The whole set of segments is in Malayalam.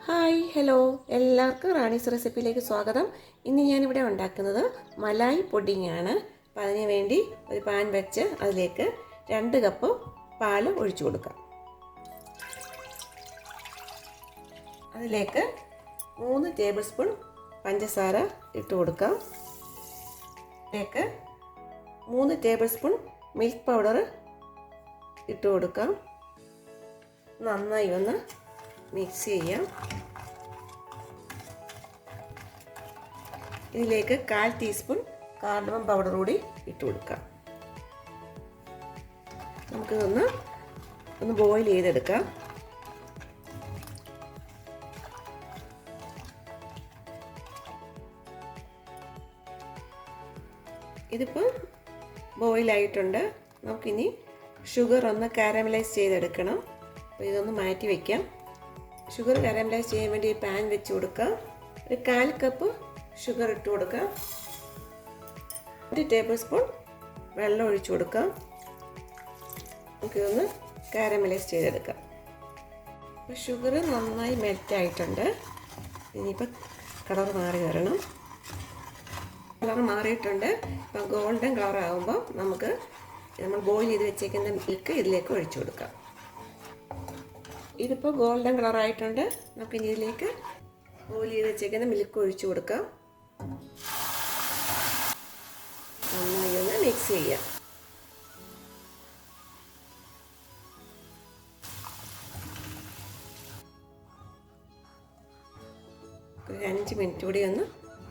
ഹായ് ഹലോ എല്ലാവർക്കും റാണീസ് റെസിപ്പിയിലേക്ക് സ്വാഗതം. ഇന്ന് ഞാനിവിടെ ഉണ്ടാക്കുന്നത് മലായ് പുഡിംഗ് ആണ്. അപ്പോൾ അതിന് വേണ്ടി ഒരു പാൻ വെച്ച് അതിലേക്ക് 2 കപ്പ് പാൽ ഒഴിച്ചു കൊടുക്കാം. അതിലേക്ക് 3 ടേബിൾ സ്പൂൺ പഞ്ചസാര ഇട്ട് കൊടുക്കാം. അതിലേക്ക് 3 ടേബിൾ സ്പൂൺ മിൽക്ക് പൗഡർ ഇട്ട് കൊടുക്കാം. നന്നായി ഒന്ന് മിക്സ് ചെയ്യാം. ഇതിലേക്ക് 1/4 ടീസ്പൂൺ കാർഡമം പൗഡർ കൂടി ഇട്ട് കൊടുക്കാം. നമുക്കിതൊന്ന് ബോയിൽ ചെയ്തെടുക്കാം. ഇതിപ്പോൾ ബോയിലായിട്ടുണ്ട്. നമുക്കിനി ഷുഗർ ഒന്ന് കാരമലൈസ് ചെയ്തെടുക്കണം. അപ്പോൾ ഇതൊന്ന് മാറ്റി വയ്ക്കാം. ഷുഗർ കാരമലൈസ് ചെയ്യാൻ വേണ്ടി പാൻ വെച്ച് കൊടുക്കാം. ഒരു 1/4 കപ്പ് ഷുഗർ ഇട്ട് കൊടുക്കാം. 1 ടേബിൾ സ്പൂൺ വെള്ളം ഒഴിച്ചു കൊടുക്കാം. നമുക്കിതൊന്ന് കാരമലൈസ് ചെയ്തെടുക്കാം. അപ്പോൾ ഷുഗർ നന്നായി മെൽറ്റായിട്ടുണ്ട്. ഇനിയിപ്പോൾ കളർ മാറി വരണം. കളർ മാറിയിട്ടുണ്ട്. ഇപ്പോൾ ഗോൾഡൻ കളർ ആകുമ്പോൾ നമുക്ക് നമ്മൾ ബോയിൽ ചെയ്ത് വെച്ചേക്കുന്ന മിൽക്ക് ഇതിലേക്ക് ഒഴിച്ചു കൊടുക്കാം. ഇതിപ്പോൾ ഗോൾഡൻ കളറായിട്ടുണ്ട്. നമുക്ക് ഇനി ഇതിലേക്ക് ബോയിൽ ചെയ്ത് വെച്ചേക്കുന്ന മിൽക്ക് ഒഴിച്ചു കൊടുക്കാം. നന്നായി ഒന്ന് മിക്സ് ചെയ്യാം. ഒരു 5 മിനിറ്റ് കൂടി ഒന്ന്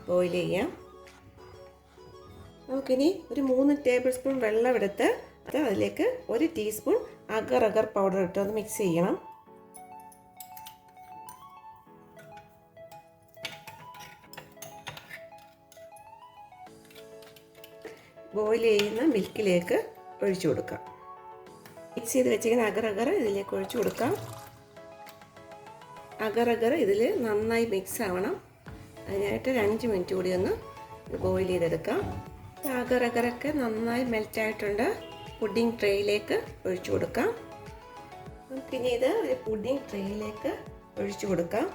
ബോയിൽ ചെയ്യാം. നമുക്കിനി ഒരു 3 ടേബിൾ സ്പൂൺ വെള്ളം എടുത്ത് അതിലേക്ക് 1 ടീസ്പൂൺ അഗർ അഗർ പൗഡർ ഇട്ട് ഒന്ന് മിക്സ് ചെയ്യണം. ബോയിൽ ചെയ്യുന്ന മിൽക്കിലേക്ക് ഒഴിച്ചു കൊടുക്കാം. മിക്സ് ചെയ്ത് വെച്ചിരിക്കുന്ന അഗർ അഗർ ഇതിലേക്ക് ഒഴിച്ചു കൊടുക്കാം. അഗർ അഗർ ഇതിൽ നന്നായി മിക്സ് ആവണം. അതിനായിട്ട് ഒരു 5 മിനിറ്റ് കൂടി ഒന്ന് ബോയിൽ ചെയ്തെടുക്കാം. അഗർ അഗറൊക്കെ നന്നായി മെൽറ്റായിട്ടുണ്ട്. പുഡിംഗ് ട്രേയിലേക്ക് ഒഴിച്ചു കൊടുക്കാം. നമുക്കിനി ഇത് ഒരു പുഡിംഗ് ട്രേയിലേക്ക് ഒഴിച്ചു കൊടുക്കാം.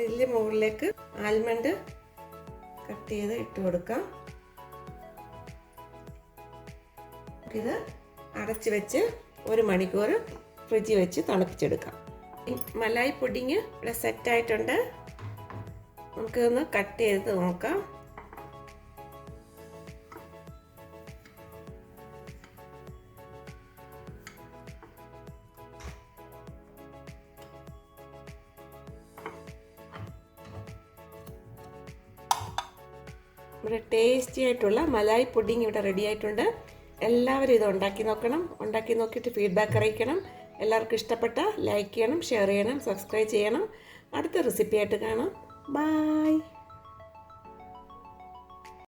ഇതിൻ്റെ മുകളിലേക്ക് ആൽമണ്ട് കട്ട് ചെയ്ത് ഇട്ട് കൊടുക്കാം. ഇത് അടച്ച് വെച്ച് 1 മണിക്കൂർ ഫ്രിഡ്ജിൽ വെച്ച് തണുപ്പിച്ചെടുക്കാം. മലായ് പുഡിങ് ഇവിടെ സെറ്റായിട്ടുണ്ട്. നമുക്കിതൊന്ന് കട്ട് ചെയ്ത് നോക്കാം. ഇവിടെ ടേസ്റ്റി ആയിട്ടുള്ള മലായ് പുഡിംഗ് ഇവിടെ റെഡി ആയിട്ടുണ്ട്. എല്ലാവരും ഇത് ഉണ്ടാക്കി നോക്കണം. ഉണ്ടാക്കി നോക്കിയിട്ട് ഫീഡ്ബാക്ക് അറിയിക്കണം. എല്ലാവർക്കും ഇഷ്ടപ്പെട്ട ലൈക്ക് ചെയ്യണം, ഷെയർ ചെയ്യണം, സബ്സ്ക്രൈബ് ചെയ്യണം. അടുത്ത റെസിപ്പി ആയിട്ട് കാണാം. ബൈ.